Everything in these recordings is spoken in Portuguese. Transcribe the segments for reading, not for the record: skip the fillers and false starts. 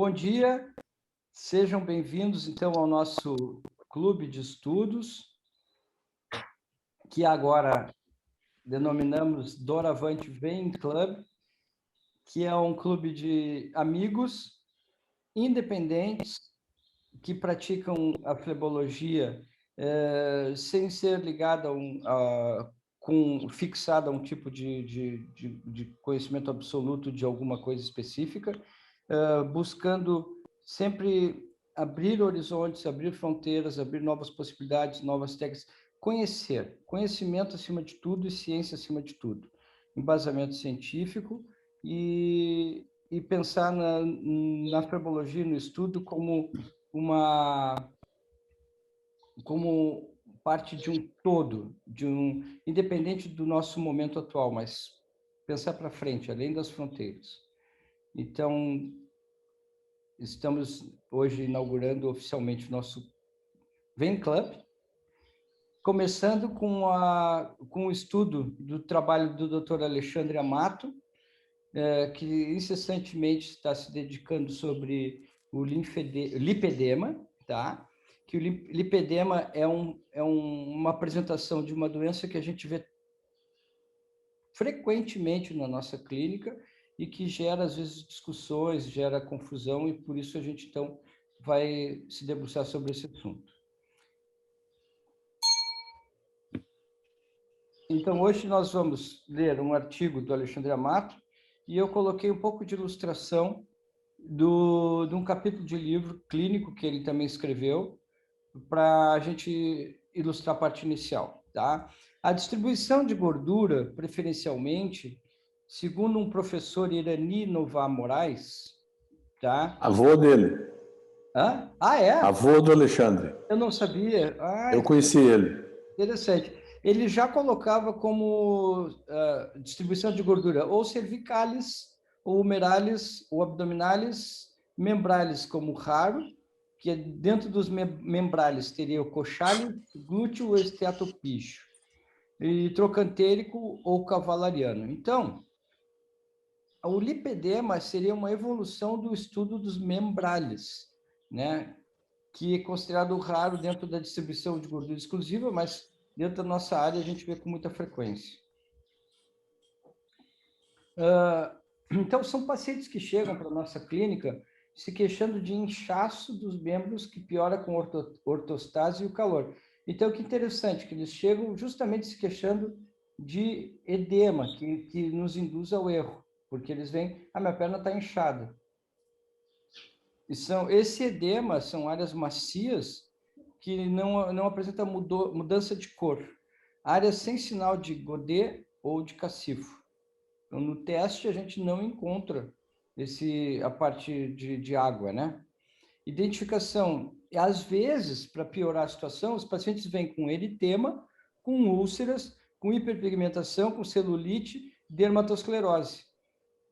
Bom dia, sejam bem-vindos, então, ao nosso clube de estudos, que agora denominamos Doravante Vein Club, que é um clube de amigos independentes que praticam a flebologia sem ser ligado fixado a um tipo de conhecimento absoluto de alguma coisa específica, buscando sempre abrir horizontes, abrir fronteiras, abrir novas possibilidades, novas técnicas, conhecimento acima de tudo e ciência acima de tudo, embasamento científico e pensar na flebologia, no estudo, como parte de um todo, independente do nosso momento atual, mas pensar para frente, além das fronteiras. Então, estamos hoje inaugurando oficialmente o nosso Vein Club, começando com o estudo do trabalho do Dr. Alexandre Amato, que incessantemente está se dedicando sobre o lipedema, tá? Que o lipedema é uma apresentação de uma doença que a gente vê frequentemente na nossa clínica e que gera, às vezes, discussões, gera confusão, e por isso a gente, então, vai se debruçar sobre esse assunto. Então, hoje nós vamos ler um artigo do Alexandre Amato, e eu coloquei um pouco de ilustração de um capítulo de livro clínico que ele também escreveu, para a gente ilustrar a parte inicial, tá? A distribuição de gordura, preferencialmente, segundo um professor Irani Novar Moraes, tá? Avô dele. Hã? Ah, é? Avô do Alexandre. Eu não sabia. Eu conheci ele. Interessante. Ele já colocava como distribuição de gordura ou cervicalis, ou umeralis, ou abdominalis, membralis como raro, que dentro dos membralis teria o coxale, glúteo, esteatopígio, e trocantérico ou cavalariano. Então, o lipedema seria uma evolução do estudo dos membralis, né? Que é considerado raro dentro da distribuição de gordura exclusiva, mas dentro da nossa área a gente vê com muita frequência. Então, são pacientes que chegam para a nossa clínica se queixando de inchaço dos membros que piora com ortostase e o calor. Então, que interessante, que eles chegam justamente se queixando de edema, que nos induz ao erro, porque eles veem, minha perna está inchada. Esse edema são áreas macias que não apresentam mudança de cor. Áreas sem sinal de Godet ou de cacifo. Então, no teste, a gente não encontra a parte de água, né? Identificação. Às vezes, para piorar a situação, os pacientes vêm com eritema, com úlceras, com hiperpigmentação, com celulite, dermatosclerose.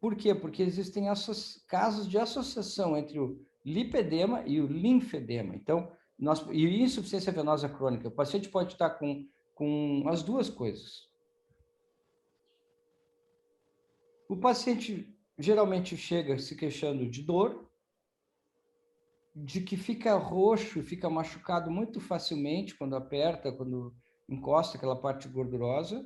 Por quê? Porque existem casos de associação entre o lipedema e o linfedema. Então, e insuficiência venosa crônica. O paciente pode estar com as duas coisas. O paciente geralmente chega se queixando de dor, de que fica roxo, fica machucado muito facilmente quando aperta, quando encosta aquela parte gordurosa,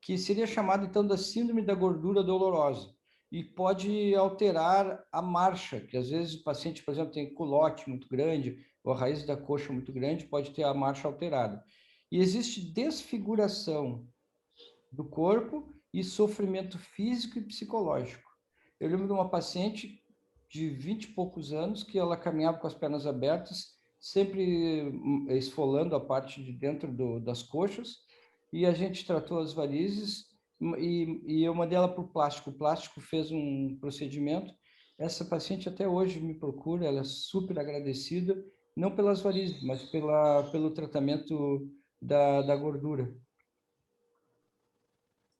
que seria chamado, então, da síndrome da gordura dolorosa. E pode alterar a marcha, que às vezes o paciente, por exemplo, tem culote muito grande, ou a raiz da coxa muito grande, pode ter a marcha alterada. E existe desfiguração do corpo e sofrimento físico e psicológico. Eu lembro de uma paciente de 20 e poucos anos que ela caminhava com as pernas abertas, sempre esfolando a parte de dentro das coxas, e a gente tratou as varizes e eu mandei ela para o plástico. O plástico fez um procedimento. Essa paciente até hoje me procura, ela é super agradecida, não pelas varizes, mas pelo tratamento da gordura.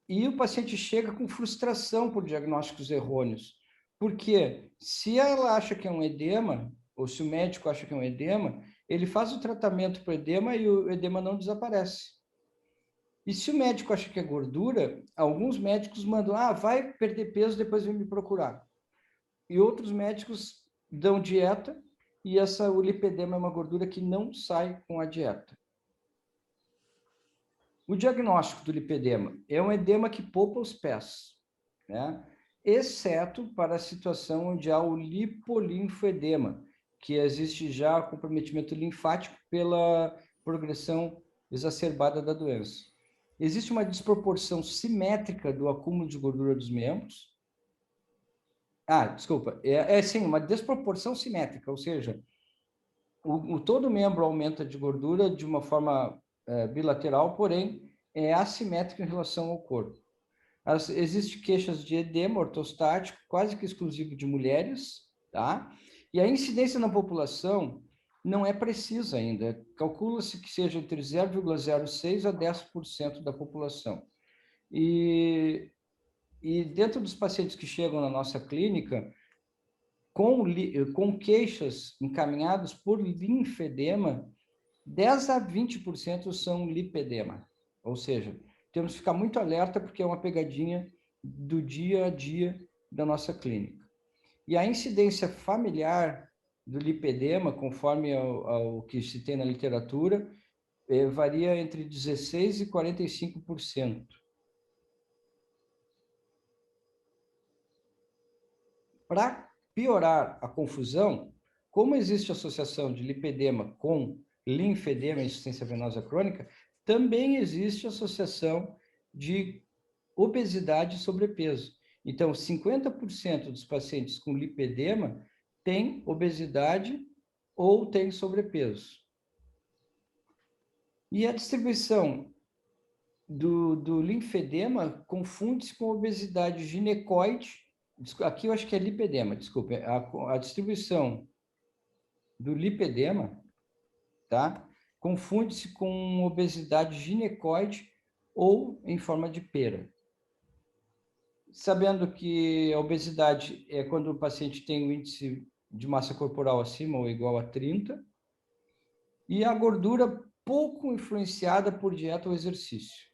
E o paciente chega com frustração por diagnósticos errôneos. Porque se ela acha que é um edema, ou se o médico acha que é um edema, ele faz o tratamento para o edema e o edema não desaparece. E se o médico acha que é gordura, alguns médicos mandam, vai perder peso, depois vem me procurar. E outros médicos dão dieta, e o lipedema é uma gordura que não sai com a dieta. O diagnóstico do lipedema é um edema que poupa os pés, né? Exceto para a situação onde há o lipolinfedema, que existe já comprometimento linfático pela progressão exacerbada da doença. Existe uma desproporção simétrica do acúmulo de gordura dos membros. Desculpa, sim, uma desproporção simétrica, ou seja, todo membro aumenta de gordura de uma forma bilateral, porém é assimétrico em relação ao corpo. Existem queixas de edema ortostático, quase que exclusivo de mulheres, tá? E a incidência na população não é precisa ainda. Calcula-se que seja entre 0,06% a 10% da população. E dentro dos pacientes que chegam na nossa clínica, com queixas encaminhadas por linfedema, 10 a 20% são lipedema. Ou seja, temos que ficar muito alerta porque é uma pegadinha do dia a dia da nossa clínica. E a incidência familiar do lipedema, conforme ao que se tem na literatura, varia entre 16% e 45%. Para piorar a confusão, como existe associação de lipedema com linfedema e insuficiência venosa crônica, também existe associação de obesidade e sobrepeso. Então, 50% dos pacientes com lipedema têm obesidade ou têm sobrepeso. E a distribuição do linfedema confunde-se com obesidade ginecoide. Aqui eu acho que é lipedema, desculpe. A distribuição do lipedema, tá? Confunde-se com obesidade ginecoide ou em forma de pera. Sabendo que a obesidade é quando o paciente tem um índice de massa corporal acima ou igual a 30, e a gordura pouco influenciada por dieta ou exercício.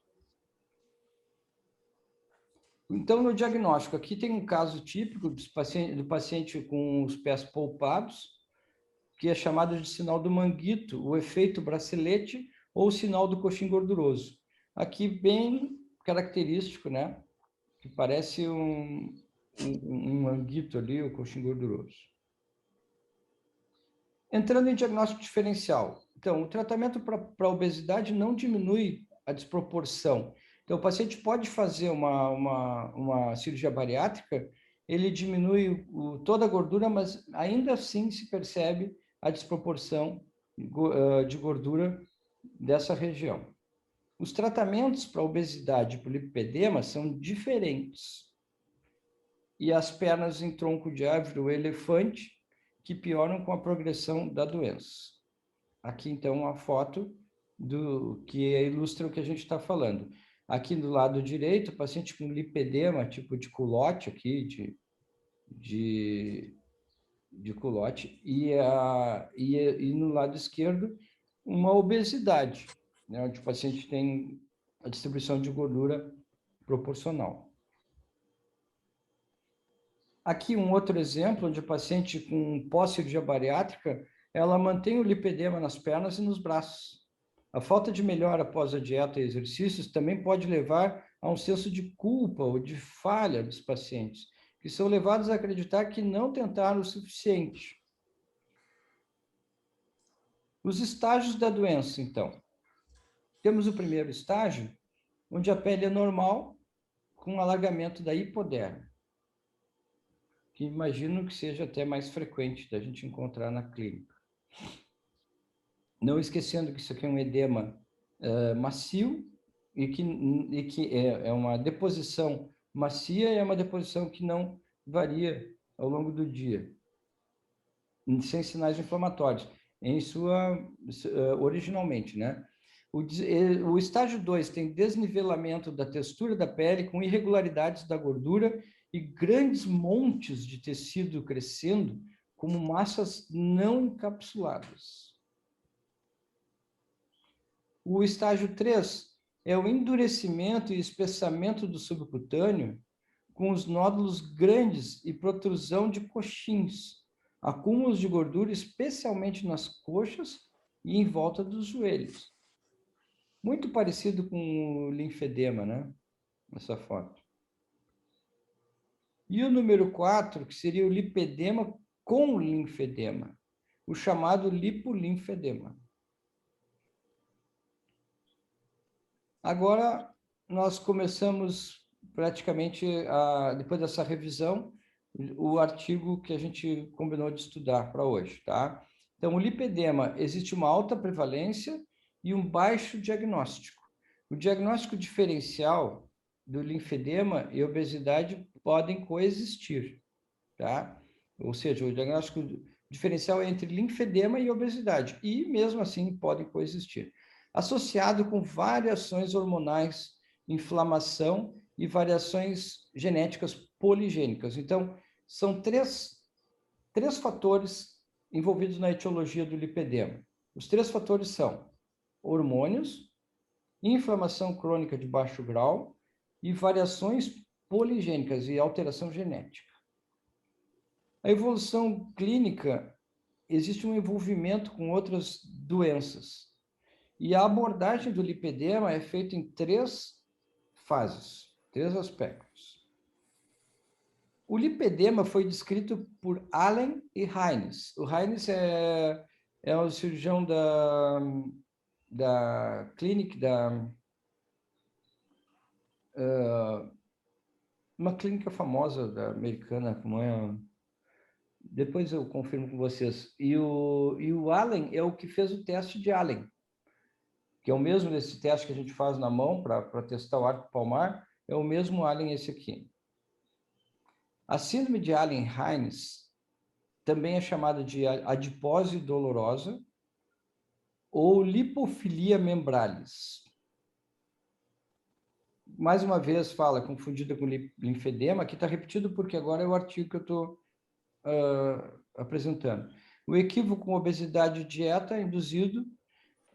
Então, no diagnóstico, aqui tem um caso típico do paciente com os pés polpados, que é chamado de sinal do manguito, o efeito bracelete ou sinal do coxim gorduroso. Aqui bem característico, né? Que parece um manguito ali, o coxim gorduroso. Entrando em diagnóstico diferencial. Então, o tratamento para obesidade não diminui a desproporção. Então, o paciente pode fazer uma cirurgia bariátrica, ele diminui toda a gordura, mas ainda assim se percebe a desproporção de gordura dessa região. Os tratamentos para obesidade e para lipedema são diferentes. E as pernas em tronco de árvore ou elefante, que pioram com a progressão da doença. Aqui, então, a foto que ilustra o que a gente está falando. Aqui do lado direito, o paciente com lipedema, tipo de culote aqui, de culote, e no lado esquerdo, uma obesidade, né, onde o paciente tem a distribuição de gordura proporcional. Aqui um outro exemplo, onde a paciente com pós-cirurgia bariátrica, ela mantém o lipedema nas pernas e nos braços. A falta de melhora após a dieta e exercícios também pode levar a um senso de culpa ou de falha dos pacientes, que são levados a acreditar que não tentaram o suficiente. Os estágios da doença, então. Temos o primeiro estágio, onde a pele é normal, com alargamento da hipoderme, que imagino que seja até mais frequente da gente encontrar na clínica. Não esquecendo que isso aqui é um edema macio e que é uma deposição macia e é uma deposição que não varia ao longo do dia, sem sinais inflamatórios, originalmente, né? O estágio 2 tem desnivelamento da textura da pele com irregularidades da gordura e grandes montes de tecido crescendo como massas não encapsuladas. O estágio 3 é o endurecimento e espessamento do subcutâneo com os nódulos grandes e protrusão de coxins, acúmulos de gordura, especialmente nas coxas e em volta dos joelhos. Muito parecido com o linfedema, né? Essa foto. E o número 4, que seria o lipedema com linfedema, o chamado lipolinfedema. Agora, nós começamos praticamente, depois dessa revisão, o artigo que a gente combinou de estudar para hoje, tá? Então, o lipedema, existe uma alta prevalência e um baixo diagnóstico. O diagnóstico diferencial do linfedema e obesidade podem coexistir, tá? Ou seja, o diagnóstico diferencial é entre linfedema e obesidade, e mesmo assim podem coexistir. Associado com variações hormonais, inflamação e variações genéticas poligênicas. Então, são três fatores envolvidos na etiologia do lipedema. Os 3 fatores são hormônios, inflamação crônica de baixo grau e variações poligênicas e alteração genética. A evolução clínica, existe um envolvimento com outras doenças. E a abordagem do lipedema é feita em 3 fases, 3 aspectos. O lipedema foi descrito por Allen e Heinz. O Heinz é o cirurgião da clínica, uma clínica famosa americana, como é... Depois eu confirmo com vocês. E o Allen é o que fez o teste de Allen, que é o mesmo desse teste que a gente faz na mão para testar o arco palmar, é o mesmo Allen esse aqui. A síndrome de Allen-Heinz também é chamada de adipose dolorosa ou lipofilia membralis. Mais uma vez, fala, confundida com linfedema, aqui está repetido porque agora é o artigo que eu estou apresentando. O equívoco com obesidade dieta induzido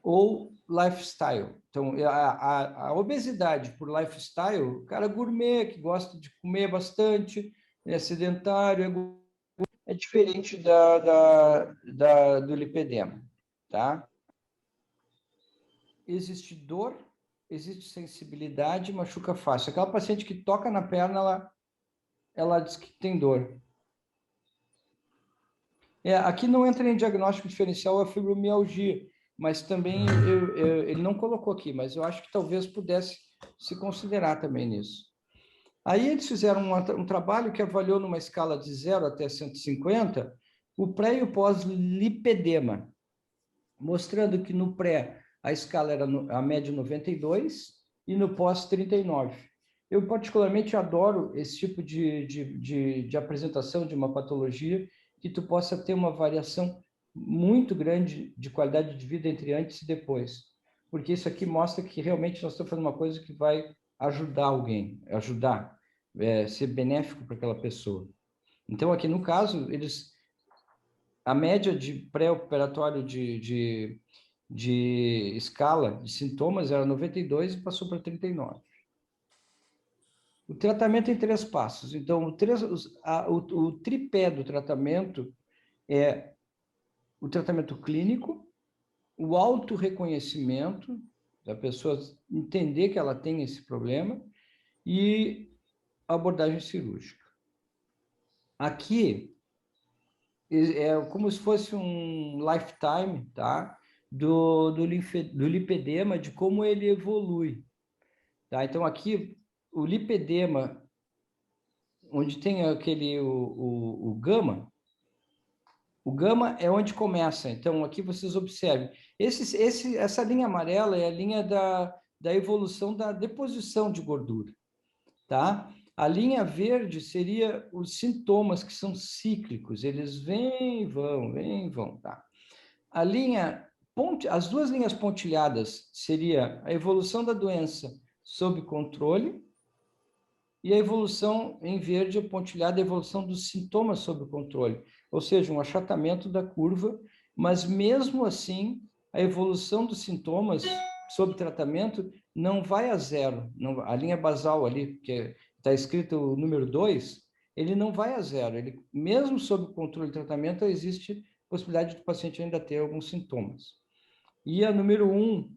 ou lifestyle. Então, a obesidade por lifestyle, o cara gourmet, que gosta de comer bastante, é sedentário, é diferente do lipedema, tá? Existe dor, existe sensibilidade, machuca fácil. Aquela paciente que toca na perna, ela diz que tem dor. Aqui não entra em diagnóstico diferencial a fibromialgia, mas também ele não colocou aqui, mas eu acho que talvez pudesse se considerar também nisso. Aí eles fizeram um trabalho que avaliou numa escala de 0 até 150 o pré e o pós-lipedema, mostrando que no pré a escala era a média 92 e no pós 39. Eu particularmente adoro esse tipo de apresentação de uma patologia que tu possa ter uma variação muito grande de qualidade de vida entre antes e depois. Porque isso aqui mostra que realmente nós estamos fazendo uma coisa que vai ajudar alguém, ser benéfico para aquela pessoa. Então, aqui no caso, a média de pré-operatório de escala de sintomas era 92 e passou para 39. O tratamento em 3 passos. Então, o tripé do tratamento é o tratamento clínico, o autorreconhecimento, da pessoa entender que ela tem esse problema, e a abordagem cirúrgica. Aqui é como se fosse um lifetime, tá? do lipedema, de como ele evolui. Tá? Então, aqui, o lipedema, onde tem o gama, o gama é onde começa. Então, aqui vocês observem. Essa linha amarela é a linha da evolução da deposição de gordura. Tá? A linha verde seria os sintomas que são cíclicos. Eles vêm e vão. Tá? As 2 linhas pontilhadas seria a evolução da doença sob controle e a evolução em verde pontilhada, a evolução dos sintomas sob controle, ou seja, um achatamento da curva, mas mesmo assim, a evolução dos sintomas sob tratamento não vai a 0. A linha basal ali, que está escrito o número 2, ele não vai a zero. Ele, mesmo sob controle de tratamento, existe possibilidade do paciente ainda ter alguns sintomas. E a número 1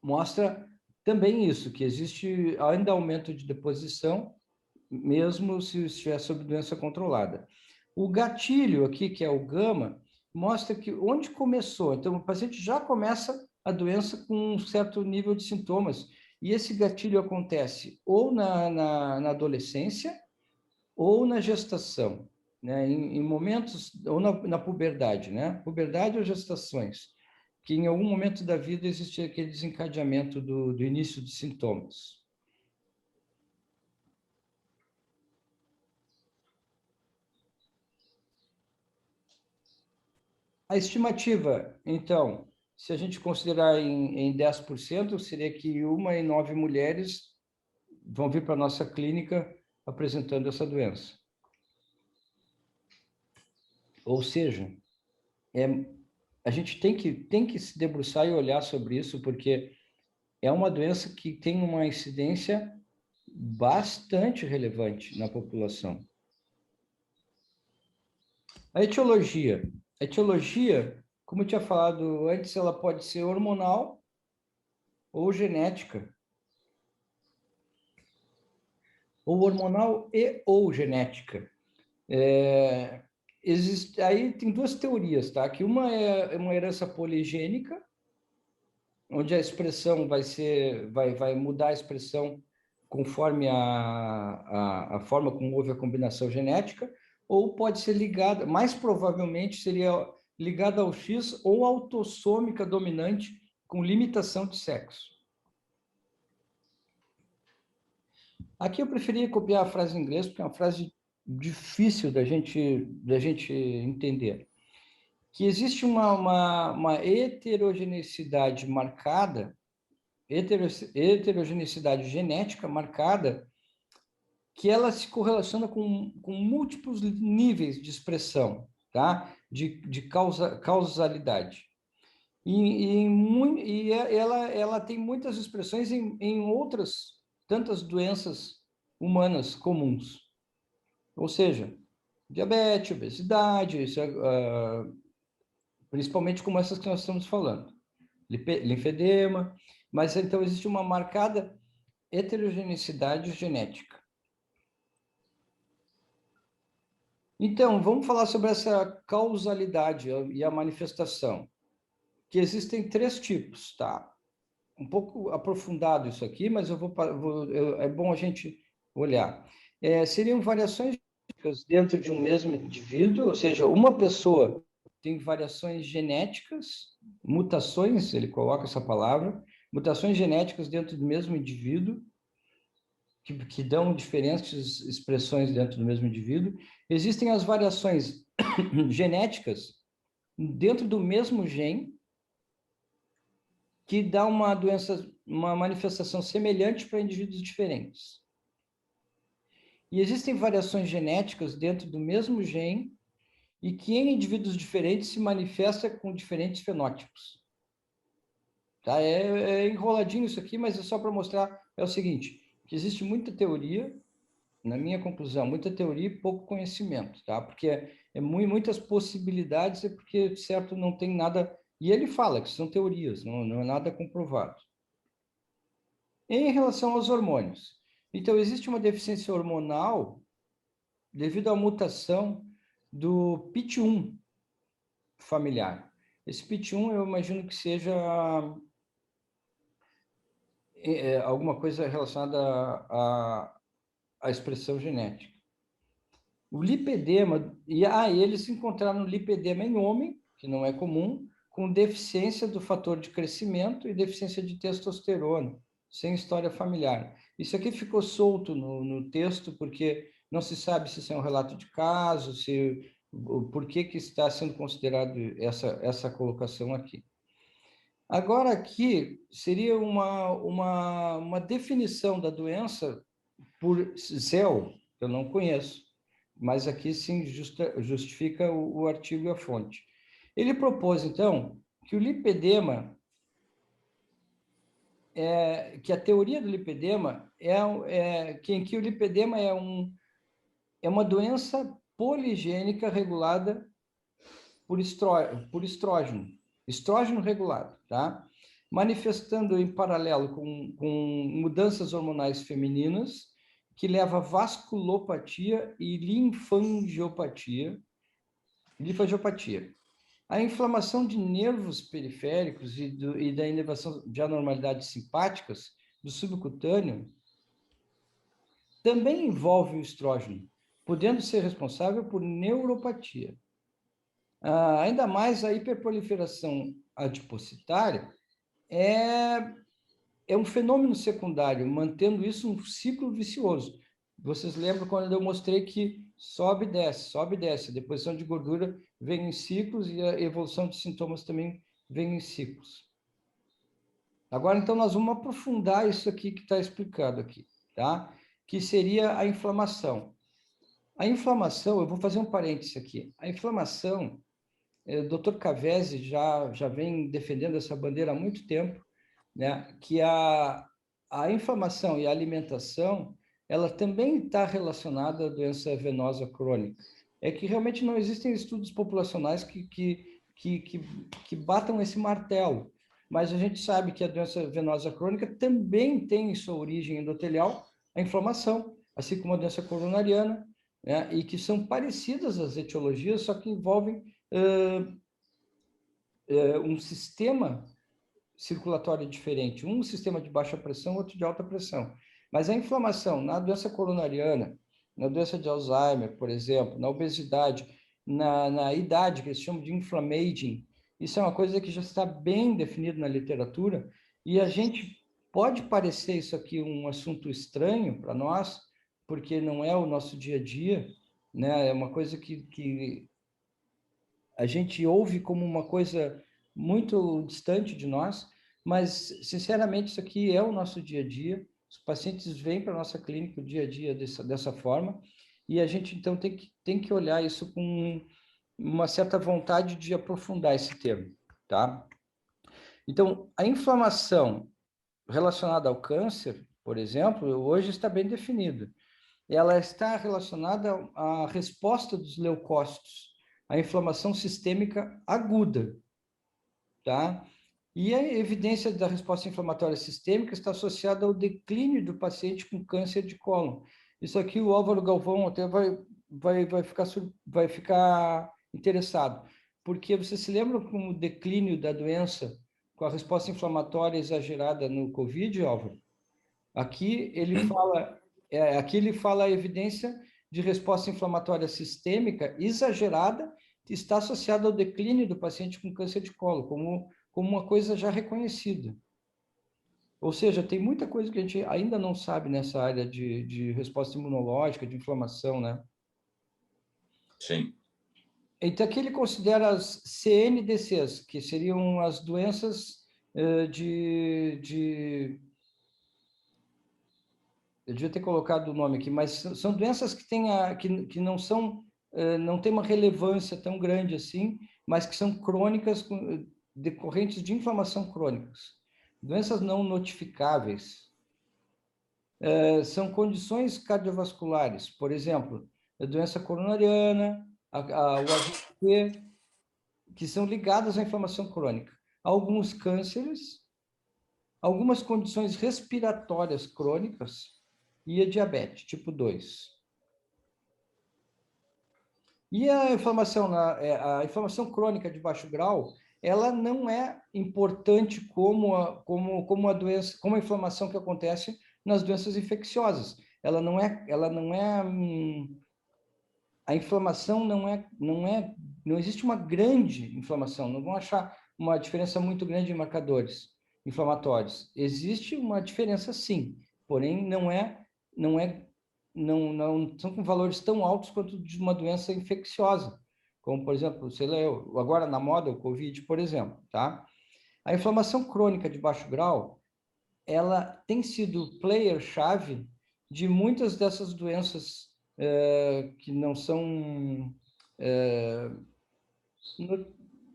mostra também isso, que existe ainda aumento de deposição, mesmo se estiver sob doença controlada. O gatilho aqui, que é o gama, mostra que onde começou. Então, o paciente já começa a doença com um certo nível de sintomas. E esse gatilho acontece ou na adolescência ou na gestação, né? Em momentos, ou na puberdade, né? Puberdade ou gestações, que em algum momento da vida existe aquele desencadeamento do início de sintomas. A estimativa, então, se a gente considerar em 10%, seria que 1 em 9 mulheres vão vir para a nossa clínica apresentando essa doença. Ou seja, a gente tem que se debruçar e olhar sobre isso, porque é uma doença que tem uma incidência bastante relevante na população. A etiologia. A etiologia, como eu tinha falado antes, ela pode ser hormonal ou genética. Ou hormonal ou genética. Aí tem duas teorias, tá? Que uma é uma herança poligênica, onde a expressão vai mudar a expressão conforme a forma como houve a combinação genética, ou pode ser ligada, mais provavelmente seria ligada ao X ou autossômica dominante com limitação de sexo. Aqui eu preferia copiar a frase em inglês, porque é uma frase difícil da gente entender. Que existe uma heterogeneidade marcada, heterogeneidade genética marcada, que ela se correlaciona com múltiplos níveis de expressão, tá? De causalidade. E ela tem muitas expressões em outras tantas doenças humanas comuns. Ou seja, diabetes, obesidade, principalmente como essas que nós estamos falando, linfedema, mas então existe uma marcada heterogeneidade genética. Então, vamos falar sobre essa causalidade e a manifestação, que existem 3 tipos, tá? Um pouco aprofundado isso aqui, mas é bom a gente olhar. Seriam variações dentro de um mesmo indivíduo, ou seja, uma pessoa tem variações genéticas, mutações, ele coloca essa palavra, mutações genéticas dentro do mesmo indivíduo, que dão diferentes expressões dentro do mesmo indivíduo. Existem as variações genéticas dentro do mesmo gene, que dá uma doença, uma manifestação semelhante para indivíduos diferentes. E existem variações genéticas dentro do mesmo gene e que em indivíduos diferentes se manifesta com diferentes fenótipos. Tá? É enroladinho isso aqui, mas é só para mostrar, é o seguinte, que existe muita teoria, na minha conclusão, muita teoria e pouco conhecimento, tá? Porque muitas possibilidades, porque, certo, não tem nada... E ele fala que são teorias, não é nada comprovado. Em relação aos hormônios, então, existe uma deficiência hormonal devido à mutação do PIT1 familiar. Esse PIT1, eu imagino que seja alguma coisa relacionada à expressão genética. O lipedema, eles se encontraram no lipedema em homem, que não é comum, com deficiência do fator de crescimento e deficiência de testosterona, sem história familiar. Isso aqui ficou solto no texto, porque não se sabe se isso é um relato de caso, por que está sendo considerado essa colocação aqui. Agora, aqui seria uma definição da doença por Zell, eu não conheço, mas aqui sim justifica o artigo e a fonte. Ele propôs, então, que o lipedema que a teoria do lipedema em que o lipedema é uma doença poligênica regulada por estrógeno regulado, tá? Manifestando em paralelo com mudanças hormonais femininas, que leva a vasculopatia e linfangiopatia. A inflamação de nervos periféricos e da inervação de anormalidades simpáticas do subcutâneo também envolve o estrógeno, podendo ser responsável por neuropatia. Ainda mais a hiperproliferação adipocitária é um fenômeno secundário, mantendo isso um ciclo vicioso. Vocês lembram quando eu mostrei que sobe e desce. A deposição de gordura vem em ciclos e a evolução de sintomas também vem em ciclos. Agora, então, nós vamos aprofundar isso aqui que está explicado aqui, tá? Que seria a inflamação. A inflamação, eu vou fazer um parêntese aqui. A inflamação, o Dr. Cavesi já vem defendendo essa bandeira há muito tempo, né? Que a inflamação e a alimentação, ela também está relacionada à doença venosa crônica. É que realmente não existem estudos populacionais que batam esse martelo, mas a gente sabe que a doença venosa crônica também tem em sua origem endotelial a inflamação, assim como a doença coronariana, né? E que são parecidas as etiologias, só que envolvem um sistema circulatório diferente, um sistema de baixa pressão, outro de alta pressão. Mas a inflamação na doença coronariana, na doença de Alzheimer, por exemplo, na obesidade, na idade, que eles chamam de inflammaging, isso é uma coisa que já está bem definido na literatura, e a gente pode parecer isso aqui um assunto estranho para nós, porque não é o nosso dia a dia, né? É uma coisa que a gente ouve como uma coisa muito distante de nós, mas, sinceramente, isso aqui é o nosso dia a dia. Os pacientes vêm para a nossa clínica o dia a dia dessa forma, e a gente, então, tem que olhar isso com uma certa vontade de aprofundar esse termo, tá? Então, a inflamação relacionada ao câncer, por exemplo, hoje está bem definida. Ela está relacionada à resposta dos leucócitos, à inflamação sistêmica aguda, tá? E a evidência da resposta inflamatória sistêmica está associada ao declínio do paciente com câncer de cólon. Isso aqui o Álvaro Galvão até vai ficar interessado, porque você se lembra com o declínio da doença com a resposta inflamatória exagerada no COVID, Álvaro? Aqui ele fala a evidência de resposta inflamatória sistêmica exagerada que está associada ao declínio do paciente com câncer de colo, como uma coisa já reconhecida. Ou seja, tem muita coisa que a gente ainda não sabe nessa área de resposta imunológica, de inflamação, né? Sim. Então, aqui ele considera as CNDCs, que seriam as doenças eu devia ter colocado o nome aqui, mas são doenças que não são, não tem uma relevância tão grande assim, mas que são crônicas, decorrentes de inflamação crônicas. Doenças não notificáveis. São condições cardiovasculares, por exemplo, a doença coronariana, o AVC, que são ligadas à inflamação crônica. Alguns cânceres, algumas condições respiratórias crônicas, e a diabetes, tipo 2. E a inflamação crônica de baixo grau, ela não é importante como a doença, como a inflamação que acontece nas doenças infecciosas. A inflamação não existe uma grande inflamação, não vão achar uma diferença muito grande em marcadores inflamatórios. Existe uma diferença sim, porém não são com valores tão altos quanto de uma doença infecciosa, como, por exemplo, sei lá, agora na moda, o COVID, por exemplo, tá? A inflamação crônica de baixo grau, ela tem sido player-chave de muitas dessas doenças que não são...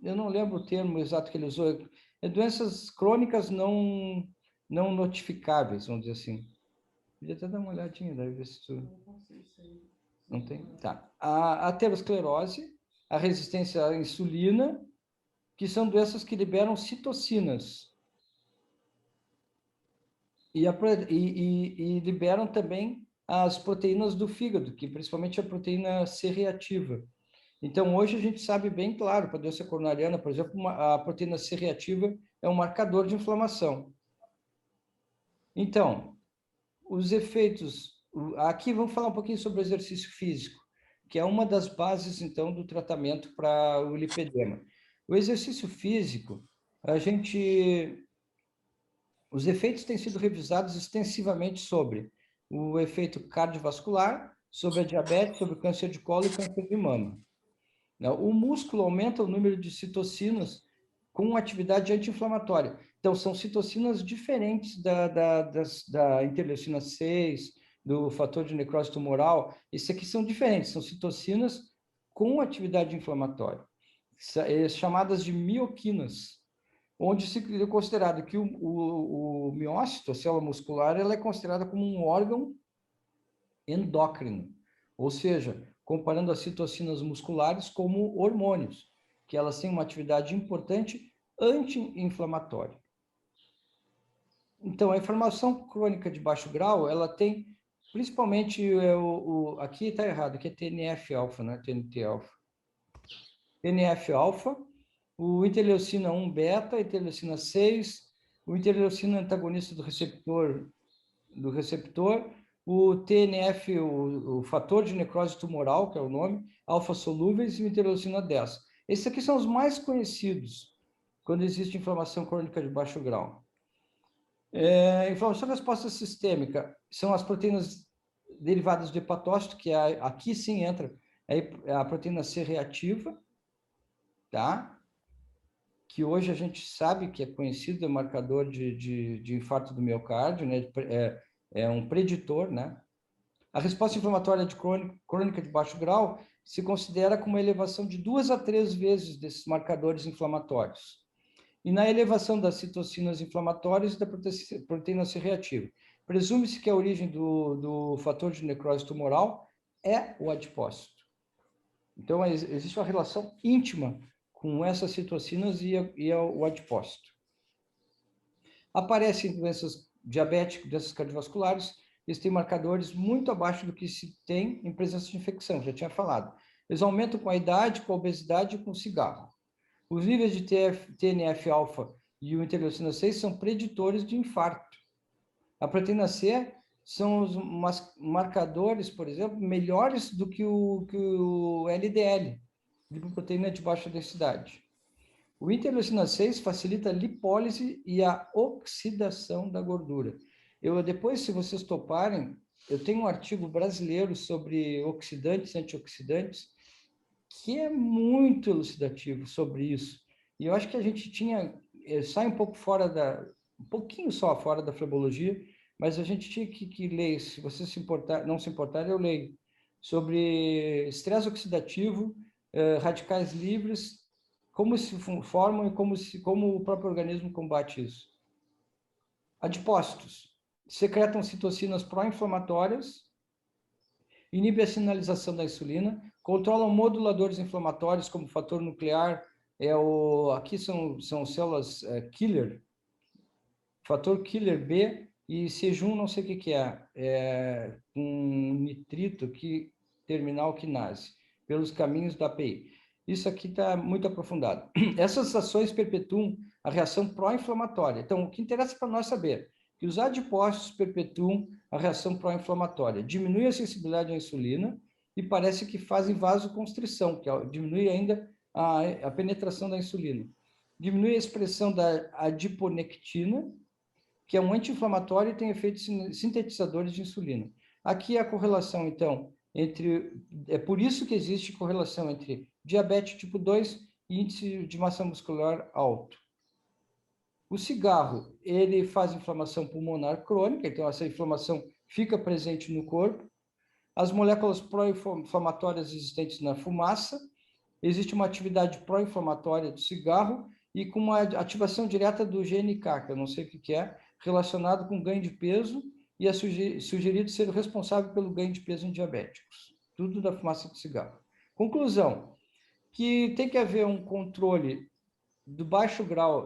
eu não lembro o termo exato que ele usou. Doenças crônicas não notificáveis, vamos dizer assim. Podia até dar uma olhadinha, deve ver se tu... Não tem? Tá. A aterosclerose, a resistência à insulina, que são doenças que liberam citocinas. E liberam também as proteínas do fígado, que principalmente a proteína C reativa. Então, hoje a gente sabe bem claro, para a doença coronariana, por exemplo, a proteína C reativa é um marcador de inflamação. Então, os efeitos... Aqui vamos falar um pouquinho sobre o exercício físico, que é uma das bases, então, do tratamento para o lipedema. O exercício físico, os efeitos têm sido revisados extensivamente sobre o efeito cardiovascular, sobre a diabetes, sobre o câncer de colo e câncer de mama. O músculo aumenta o número de citocinas com atividade anti-inflamatória. Então, são citocinas diferentes da interleucina 6, do fator de necrose tumoral. Esses aqui são diferentes, são citocinas com atividade inflamatória, chamadas de mioquinas, onde se é considerado que o miócito, a célula muscular, ela é considerada como um órgão endócrino, ou seja, comparando as citocinas musculares como hormônios, que elas têm uma atividade importante anti-inflamatória. Então, a inflamação crônica de baixo grau, ela tem principalmente, aqui está errado, aqui é TNF-alfa, não é TNT-alfa. TNF-alfa, o interleucina 1 beta, interleucina 6, o interleucina antagonista do receptor, o TNF, o fator de necrose tumoral, que é o nome, alfa-solúveis, e o interleucina 10. Esses aqui são os mais conhecidos quando existe inflamação crônica de baixo grau. Inflamação de resposta sistêmica são as proteínas derivadas do hepatócito, que aqui sim entra a proteína C reativa, tá? Que hoje a gente sabe que é conhecido, é marcador de infarto do miocárdio, né? É um preditor, né? A resposta inflamatória crônica de baixo grau se considera como uma elevação de 2 a 3 vezes desses marcadores inflamatórios. E na elevação das citocinas inflamatórias e da proteína C reativa. Presume-se que a origem do fator de necrose tumoral é o adipócito. Então, existe uma relação íntima com essas citocinas e o adipócito. Aparecem doenças diabéticas, doenças cardiovasculares, eles têm marcadores muito abaixo do que se tem em presença de infecção, já tinha falado. Eles aumentam com a idade, com a obesidade e com o cigarro. Os níveis de TNF-alfa e o interleucina 6 são preditores de infarto. A proteína C são os marcadores, por exemplo, melhores do que o LDL, lipoproteína de baixa densidade. O interleucina 6 facilita a lipólise e a oxidação da gordura. Depois, se vocês toparem, eu tenho um artigo brasileiro sobre oxidantes e antioxidantes, que é muito elucidativo sobre isso. E eu acho que a gente sai um pouco um pouquinho só fora da flebologia, mas a gente tinha que ler, se você não se importar, eu leio, sobre estresse oxidativo, radicais livres, como se formam e como o próprio organismo combate isso. Adipócitos secretam citocinas pró-inflamatórias, inibem a sinalização da insulina, controlam moduladores inflamatórios como o fator nuclear, aqui são células killer, fator killer B e C1 não sei o que é um nitrito terminal quinase, pelos caminhos da API. Isso aqui está muito aprofundado. Essas ações perpetuam a reação pró-inflamatória. Então, o que interessa para nós saber que os adipócitos perpetuam a reação pró-inflamatória, diminui a sensibilidade à insulina e parece que fazem vasoconstrição, que diminui ainda a penetração da insulina. Diminui a expressão da adiponectina, que é um anti-inflamatório e tem efeitos sintetizadores de insulina. Aqui a correlação, então, é por isso que existe correlação entre diabetes tipo 2 e índice de massa muscular alto. O cigarro, ele faz inflamação pulmonar crônica, então essa inflamação fica presente no corpo. As moléculas pró-inflamatórias existentes na fumaça, existe uma atividade pró-inflamatória do cigarro e com uma ativação direta do GNK, que eu não sei o que é, relacionado com ganho de peso, e é sugerido ser o responsável pelo ganho de peso em diabéticos. Tudo da fumaça de cigarro. Conclusão, que tem que haver um controle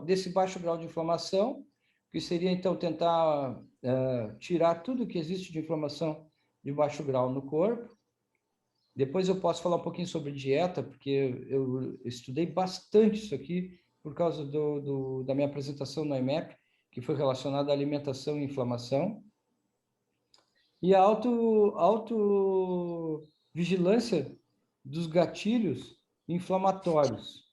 desse baixo grau de inflamação, que seria, então, tentar tirar tudo que existe de inflamação de baixo grau no corpo. Depois eu posso falar um pouquinho sobre dieta, porque eu estudei bastante isso aqui por causa da minha apresentação no IMEP, que foi relacionada à alimentação e inflamação. E a autovigilância dos gatilhos inflamatórios.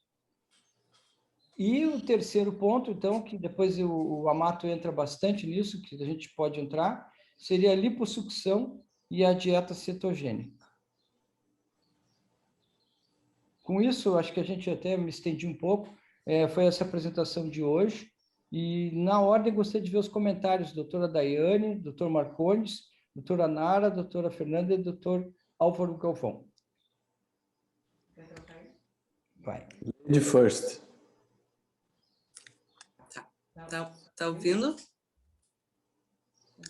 E o terceiro ponto, então, que depois o Amato entra bastante nisso, que a gente pode entrar, seria a lipossucção e a dieta cetogênica. Com isso, acho que a gente até me estendi um pouco, foi essa apresentação de hoje, e na ordem gostaria de ver os comentários, doutora Daiane, doutor Marcondes, doutora Nara, doutora Fernanda e doutor Álvaro Galvão. Vai. Lady first. Tá ouvindo?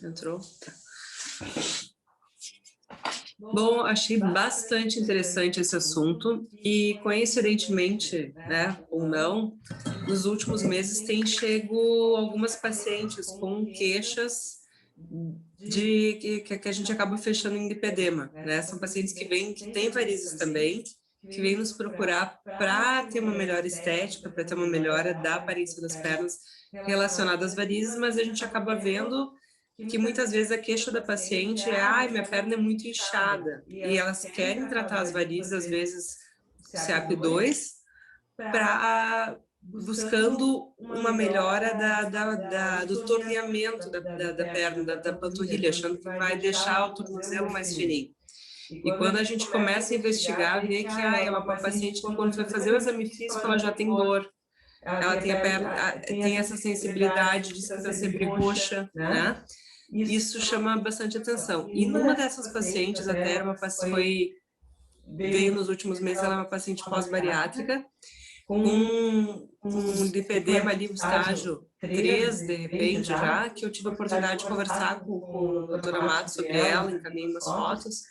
Entrou? Tá. Bom, achei bastante interessante esse assunto e, coincidentemente, né, ou não, nos últimos meses tem chego algumas pacientes com queixas que a gente acaba fechando em lipedema, né? São pacientes que têm varizes também, que vêm nos procurar para ter uma melhor estética, para ter uma melhora da aparência das pernas relacionada às varizes, mas a gente acaba vendo que muitas vezes a queixa da paciente é: ai, minha perna é muito inchada, e elas querem tratar as varizes, às vezes CAP2, buscando uma melhora do torneamento da perna, da panturrilha, achando que vai deixar o tornozelo mais fininho. E quando a gente começa a investigar, vê que é uma paciente que, quando vai fazer o exame físico, ela já tem dor, ela tem a perna, tem essa sensibilidade de estar sempre roxa, né? Isso chama bastante atenção. E numa dessas pacientes, até veio nos últimos meses, ela é uma paciente pós-bariátrica, com lipedema ali no estágio 3, de repente, já, que eu tive a oportunidade de conversar com o doutor Amato sobre ela, encaminhei umas fotos.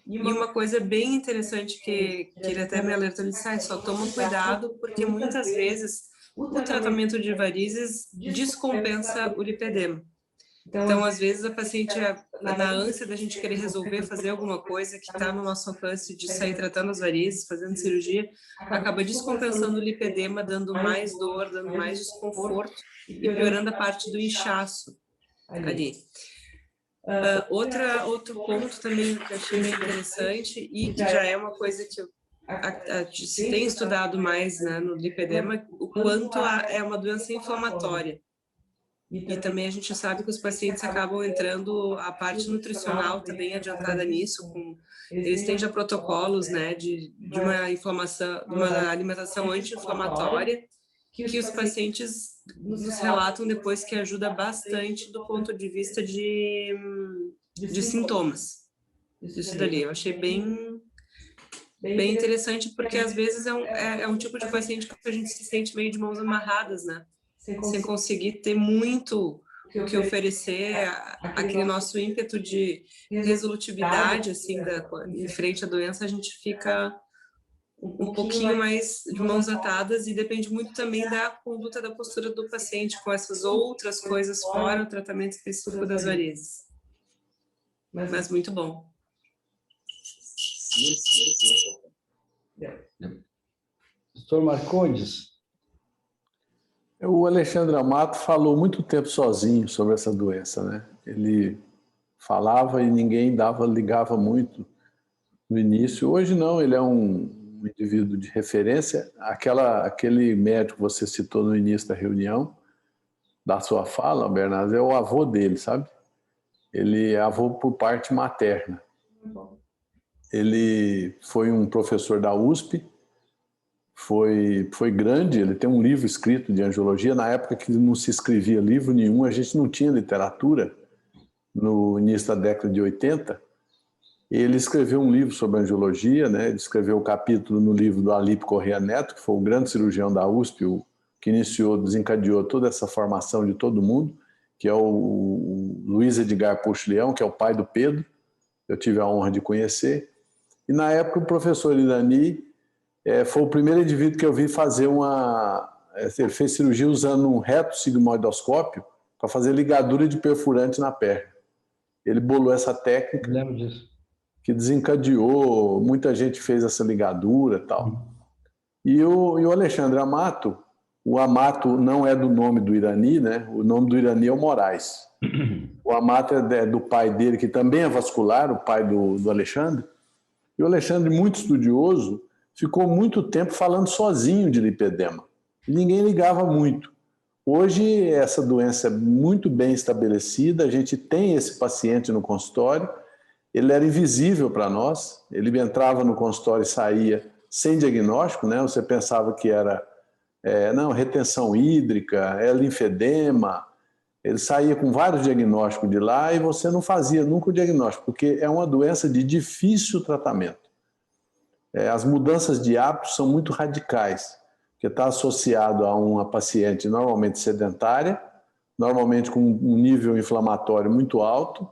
E uma coisa bem interessante que ele até me alertou, ele disse: só toma cuidado, porque muitas vezes o tratamento de varizes descompensa o lipedema. Então, às vezes, a paciente, na ânsia da gente querer resolver, fazer alguma coisa que está no nosso alcance de sair tratando as varizes, fazendo cirurgia, acaba descompensando o lipedema, dando mais dor, dando mais desconforto e piorando a parte do inchaço ali. Outro ponto também que eu achei bem interessante, e que já é uma coisa que se tem estudado mais, né, no lipedema, o quanto é uma doença inflamatória. E também a gente sabe que os pacientes acabam entrando, a parte nutricional também adiantada nisso, eles têm já protocolos, né, de uma inflamação, de uma alimentação anti-inflamatória, que os pacientes nos relatam depois que ajuda bastante do ponto de vista de sintomas. Isso dali, eu achei bem interessante, porque às vezes é um tipo de paciente que a gente se sente meio de mãos amarradas, né? Sem conseguir ter muito o que oferecer, aquele nosso ímpeto de resolutividade, assim, em frente à doença, a gente fica um pouquinho mais de mãos atadas, e depende muito também da conduta, da postura do paciente com essas outras coisas fora o tratamento específico das varizes. Mas muito bom. Doutor Marcondes. O Alexandre Amato falou muito tempo sozinho sobre essa doença, né? Ele falava e ninguém ligava muito no início. Hoje não, ele é um indivíduo de referência. Aquele médico que você citou no início da reunião, da sua fala, Bernardo, é o avô dele, sabe? Ele é avô por parte materna. Ele foi um professor da USP, foi grande, ele tem um livro escrito de angiologia. Na época que não se escrevia livro nenhum, a gente não tinha literatura, no início da década de 80, ele escreveu um livro sobre angiologia, né? Ele escreveu um capítulo no livro do Alípio Corrêa Neto, que foi o grande cirurgião da USP, o que desencadeou toda essa formação de todo mundo, que é o Luiz Edgar Puch-Leão, que é o pai do Pedro. Eu tive a honra de conhecer. E na época o professor Irani foi o primeiro indivíduo que eu vi fazer ele fez cirurgia usando um reto sigmoidoscópio para fazer ligadura de perfurante na perna. Ele bolou essa técnica. Eu lembro disso. Que desencadeou, muita gente fez essa ligadura e tal. E o Alexandre Amato, o Amato não é do nome do Irani, né? O nome do Irani é o Moraes. O Amato é do pai dele, que também é vascular, o pai do Alexandre. E o Alexandre, muito estudioso, ficou muito tempo falando sozinho de lipedema. E ninguém ligava muito. Hoje, essa doença é muito bem estabelecida, a gente tem esse paciente no consultório, ele era invisível para nós, ele entrava no consultório e saía sem diagnóstico, né? Você pensava que era retenção hídrica, linfedema, ele saía com vários diagnósticos de lá e você não fazia nunca o diagnóstico, porque é uma doença de difícil tratamento. As mudanças de hábitos são muito radicais, que está associado a uma paciente normalmente sedentária, normalmente com um nível inflamatório muito alto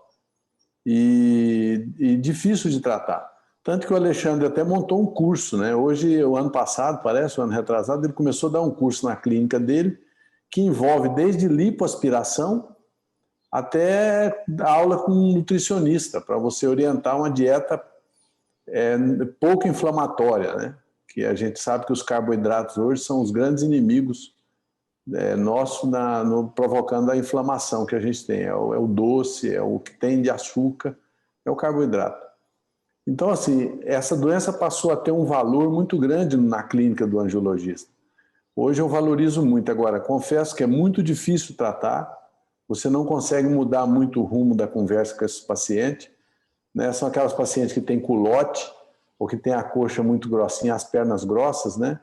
e difícil de tratar. Tanto que o Alexandre até montou um curso, né? Hoje, o ano passado, parece, o ano retrasado, ele começou a dar um curso na clínica dele, que envolve desde lipoaspiração até aula com um nutricionista, para você orientar uma dieta pouco inflamatória, né? Que a gente sabe que os carboidratos hoje são os grandes inimigos nossos provocando a inflamação que a gente tem. É o doce, é o que tem de açúcar, é o carboidrato. Então, assim, essa doença passou a ter um valor muito grande na clínica do angiologista. Hoje eu valorizo muito. Agora, confesso que é muito difícil tratar, você não consegue mudar muito o rumo da conversa com esses pacientes, né? São aquelas pacientes que têm culote, ou que têm a coxa muito grossinha, as pernas grossas, né?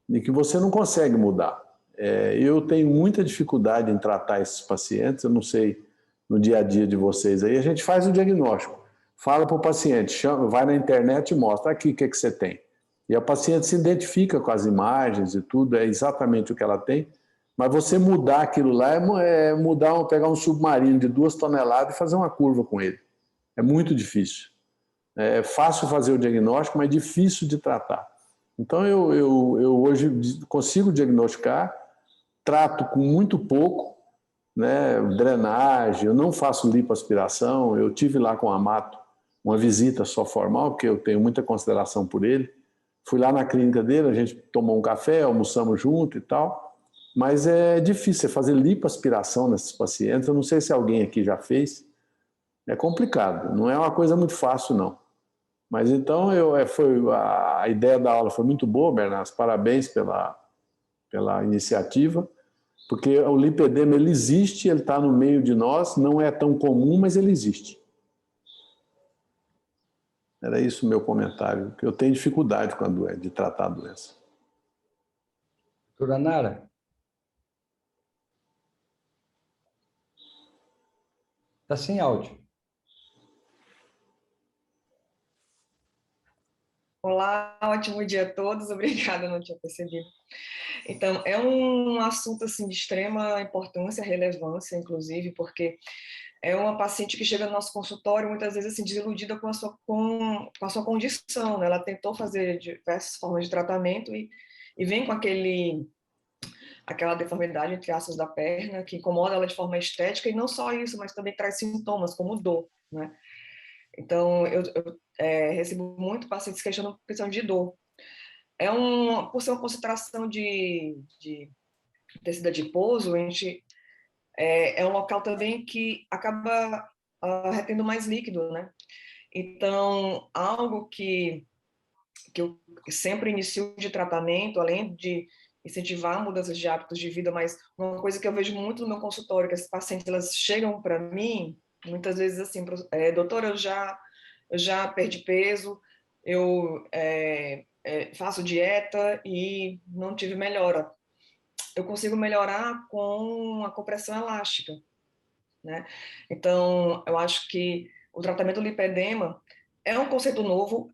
E que você não consegue mudar. Eu tenho muita dificuldade em tratar esses pacientes, eu não sei no dia a dia de vocês aí, a gente faz o diagnóstico, fala para o paciente, vai na internet e mostra aqui o que você tem. E a paciente se identifica com as imagens e tudo, é exatamente o que ela tem, mas você mudar aquilo lá pegar um submarino de 2 toneladas e fazer uma curva com ele. É muito difícil. É fácil fazer o diagnóstico, mas difícil de tratar. Então, eu hoje consigo diagnosticar, trato com muito pouco, né, drenagem, eu não faço lipoaspiração, eu tive lá com o Amato uma visita só formal, porque eu tenho muita consideração por ele. Fui lá na clínica dele, a gente tomou um café, almoçamos junto e tal, mas é difícil fazer lipoaspiração nesses pacientes, eu não sei se alguém aqui já fez, é complicado, não é uma coisa muito fácil, não. Mas então, a ideia da aula foi muito boa, Bernardo, parabéns pela iniciativa, porque o lipedema ele existe, ele está no meio de nós, não é tão comum, mas ele existe. Era isso o meu comentário, que eu tenho dificuldade de tratar a doença. Doutora Nara? Está sem áudio. Olá, ótimo dia a todos. Obrigada, não tinha percebido. Então, é um assunto assim, de extrema importância, relevância, inclusive, porque é uma paciente que chega no nosso consultório muitas vezes assim, desiludida com a sua condição, né? Ela tentou fazer diversas formas de tratamento e vem com aquela deformidade, entre aspas, da perna, que incomoda ela de forma estética, e não só isso, mas também traz sintomas, como dor, né? Então, eu recebo muito pacientes questionando questão de dor. Por ser uma concentração de tecido adiposo, a gente é um local também que acaba retendo mais líquido, né? Então, algo que eu sempre inicio de tratamento, além de incentivar mudanças de hábitos de vida, mas uma coisa que eu vejo muito no meu consultório, que as pacientes elas chegam para mim, muitas vezes assim, doutora, eu já perdi peso, eu faço dieta e não tive melhora. Eu consigo melhorar com a compressão elástica, né? Então, eu acho que o tratamento do lipedema é um conceito novo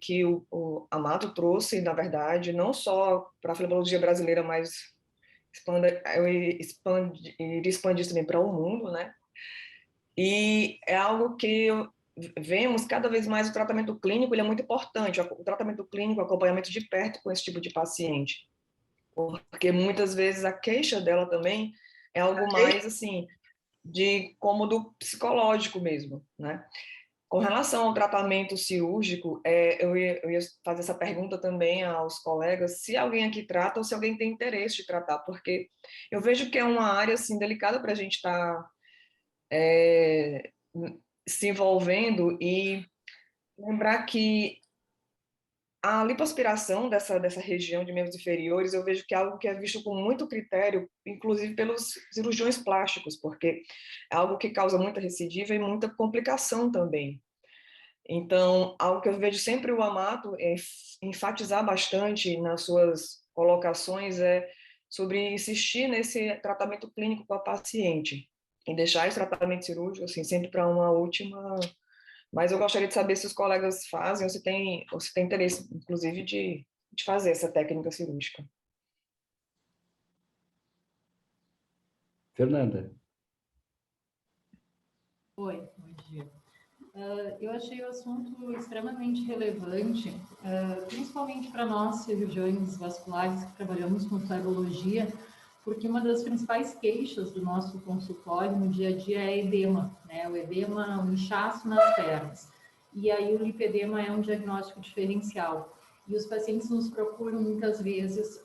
que o Amato trouxe, na verdade, não só para a fibromialgia brasileira, mas expandir também para o mundo, né? E é algo que vemos cada vez mais. O tratamento clínico, ele é muito importante, o tratamento clínico, o acompanhamento de perto com esse tipo de paciente, porque muitas vezes a queixa dela também é algo mais, assim, de cômodo psicológico mesmo, né? Com relação ao tratamento cirúrgico, eu ia fazer essa pergunta também aos colegas, se alguém aqui trata ou se alguém tem interesse de tratar, porque eu vejo que é uma área, assim, delicada para a gente estar se envolvendo, e lembrar que a lipoaspiração dessa região de membros inferiores, eu vejo que é algo que é visto com muito critério, inclusive pelos cirurgiões plásticos, porque é algo que causa muita recidiva e muita complicação também. Então, algo que eu vejo sempre o Amato enfatizar bastante nas suas colocações é sobre insistir nesse tratamento clínico com a paciente, e deixar esse tratamento cirúrgico, assim, sempre para uma última. Mas eu gostaria de saber se os colegas fazem, ou se tem interesse, inclusive, de fazer essa técnica cirúrgica. Fernanda. Oi, bom dia. Eu achei o assunto extremamente relevante, principalmente para nós, cirurgiões vasculares que trabalhamos com flebologia, porque uma das principais queixas do nosso consultório no dia a dia é edema, né? O edema, o inchaço nas pernas. E aí o lipedema é um diagnóstico diferencial. E os pacientes nos procuram muitas vezes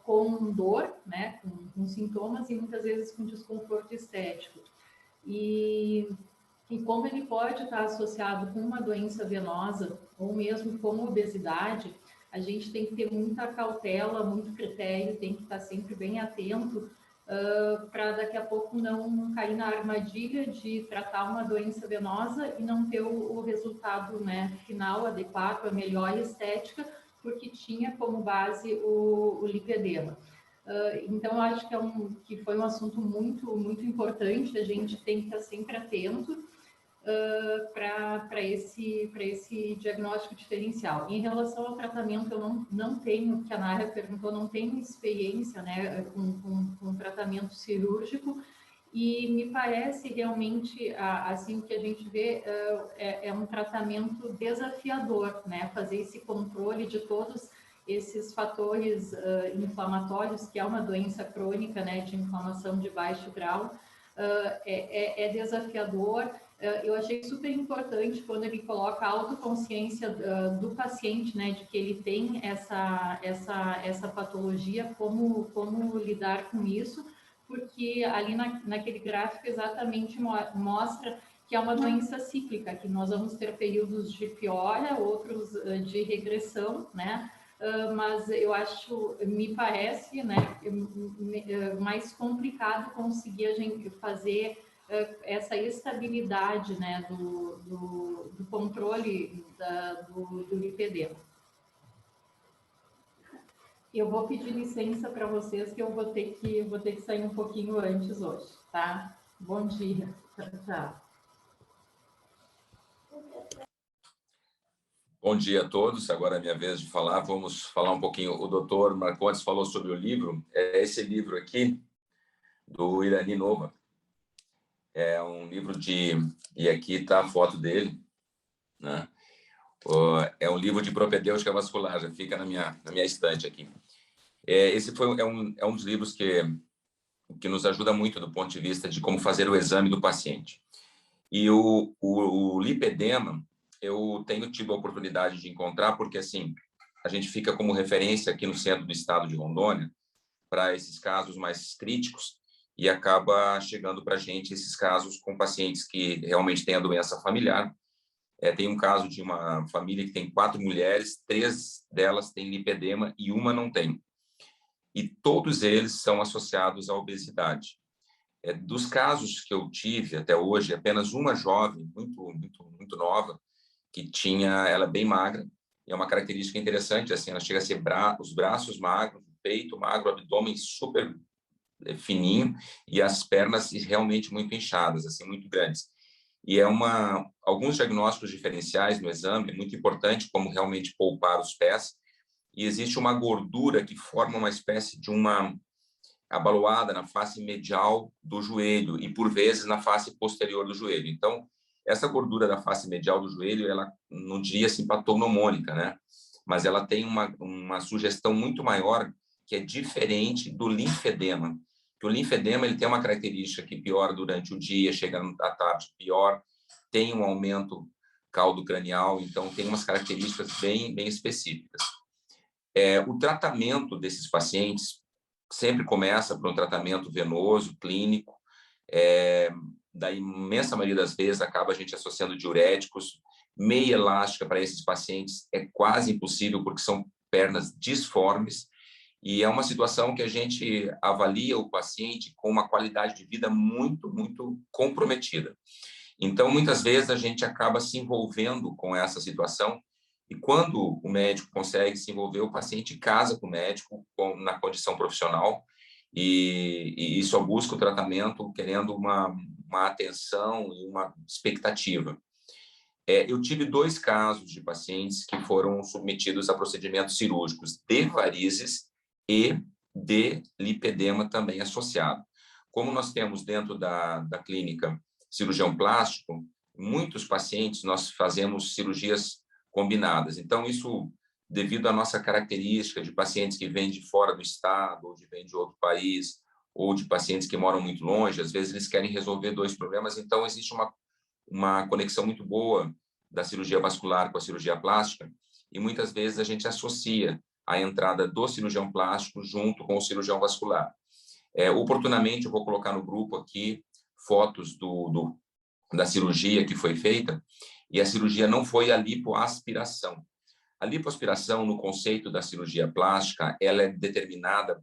com dor, né? Com sintomas, e muitas vezes com desconforto estético. E como ele pode estar associado com uma doença venosa ou mesmo com obesidade, a gente tem que ter muita cautela, muito critério, tem que estar sempre bem atento para daqui a pouco não cair na armadilha de tratar uma doença venosa e não ter o resultado, né, final adequado, a melhor estética, porque tinha como base o lipedema. Então, eu acho que foi um assunto muito, muito importante, a gente tem que estar sempre atento para esse diagnóstico diferencial. Em relação ao tratamento, eu não tenho, que a Nara perguntou, não tenho experiência, né, com tratamento cirúrgico, e me parece realmente, assim, o que a gente vê é um tratamento desafiador, né, fazer esse controle de todos esses fatores inflamatórios, que é uma doença crônica, né, de inflamação de baixo grau, é desafiador. Eu achei super importante quando ele coloca a autoconsciência do paciente, né, de que ele tem essa patologia, como lidar com isso, porque ali naquele gráfico exatamente mostra que é uma doença cíclica, que nós vamos ter períodos de piora, outros de regressão, né? Mas eu acho, me parece, né, mais complicado conseguir a gente fazer essa estabilidade, né, do controle do lipedema. Eu vou pedir licença para vocês, que eu vou ter que sair um pouquinho antes hoje, tá? Bom dia. Tchau. Bom dia a todos. Agora é minha vez de falar. Vamos falar um pouquinho. O doutor Marcondes falou sobre o livro. É esse livro aqui, do Irani Nova. É um livro e aqui está a foto dele, né? É um livro de propedêutica vascular, já fica na minha estante aqui. Esse é um dos livros que nos ajuda muito do ponto de vista de como fazer o exame do paciente. E o lipedema, eu tenho tido a oportunidade de encontrar, porque assim, a gente fica como referência aqui no centro do estado de Rondônia para esses casos mais críticos, e acaba chegando para a gente esses casos com pacientes que realmente têm a doença familiar. Tem um caso de uma família que tem 4 mulheres, 3 delas têm lipedema e uma não tem. E todos eles são associados à obesidade. Dos casos que eu tive até hoje, apenas uma jovem, muito nova, que ela é bem magra, e é uma característica interessante, assim, ela chega a ser os braços magros, o peito magro, o abdômen super fininho e as pernas realmente muito inchadas, assim, muito grandes. E alguns diagnósticos diferenciais no exame, é muito importante como realmente poupar os pés, e existe uma gordura que forma uma espécie de abaloada na face medial do joelho e, por vezes, na face posterior do joelho. Então, essa gordura da face medial do joelho, ela não diria assim patognomônica, né? Mas ela tem uma sugestão muito maior, que é diferente do linfedema. Que o linfedema ele tem uma característica que piora durante o dia, chega à tarde pior, tem um aumento caldo cranial, então tem umas características bem específicas. O tratamento desses pacientes sempre começa por um tratamento venoso, clínico, da imensa maioria das vezes acaba a gente associando diuréticos. Meia elástica para esses pacientes é quase impossível, porque são pernas disformes, e é uma situação que a gente avalia o paciente com uma qualidade de vida muito comprometida. Então, muitas vezes, a gente acaba se envolvendo com essa situação, e quando o médico consegue se envolver, o paciente casa com o médico na condição profissional, e só busca o tratamento querendo uma atenção e uma expectativa. Eu tive 2 casos de pacientes que foram submetidos a procedimentos cirúrgicos de varizes e de lipedema também associado. Como nós temos dentro da clínica cirurgião plástico, muitos pacientes nós fazemos cirurgias combinadas. Então, isso devido à nossa característica de pacientes que vêm de fora do estado, ou vêm de outro país, ou de pacientes que moram muito longe, às vezes eles querem resolver 2 problemas, então existe uma conexão muito boa da cirurgia vascular com a cirurgia plástica, e muitas vezes a gente associa a entrada do cirurgião plástico junto com o cirurgião vascular. Oportunamente, eu vou colocar no grupo aqui fotos da cirurgia que foi feita, e a cirurgia não foi a lipoaspiração. A lipoaspiração, no conceito da cirurgia plástica, ela é determinada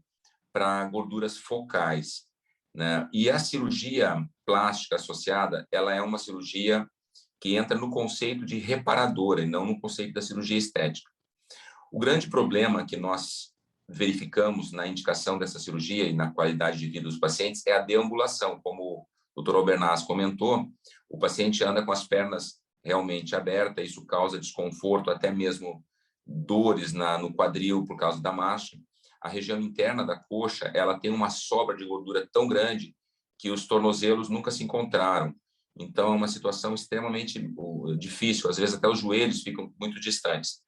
para gorduras focais, né? E a cirurgia plástica associada, ela é uma cirurgia que entra no conceito de reparadora e não no conceito da cirurgia estética. O grande problema que nós verificamos na indicação dessa cirurgia e na qualidade de vida dos pacientes é a deambulação. Como o Dr. Albernaz comentou, o paciente anda com as pernas realmente abertas, isso causa desconforto, até mesmo dores no quadril por causa da marcha. A região interna da coxa, ela tem uma sobra de gordura tão grande que os tornozelos nunca se encontraram. Então, é uma situação extremamente difícil, às vezes até os joelhos ficam muito distantes.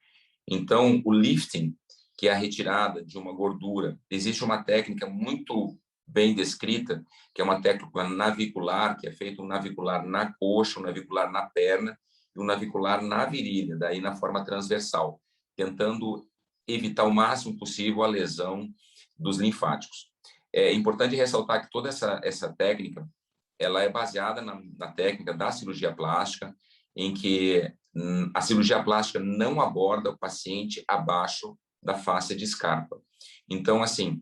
Então, o lifting, que é a retirada de uma gordura, existe uma técnica muito bem descrita, que é uma técnica navicular, que é feito um navicular na coxa, um navicular na perna e um navicular na virilha, daí na forma transversal, tentando evitar o máximo possível a lesão dos linfáticos. É importante ressaltar que toda essa técnica ela é baseada na técnica da cirurgia plástica, em que a cirurgia plástica não aborda o paciente abaixo da face de escarpa. Então, assim,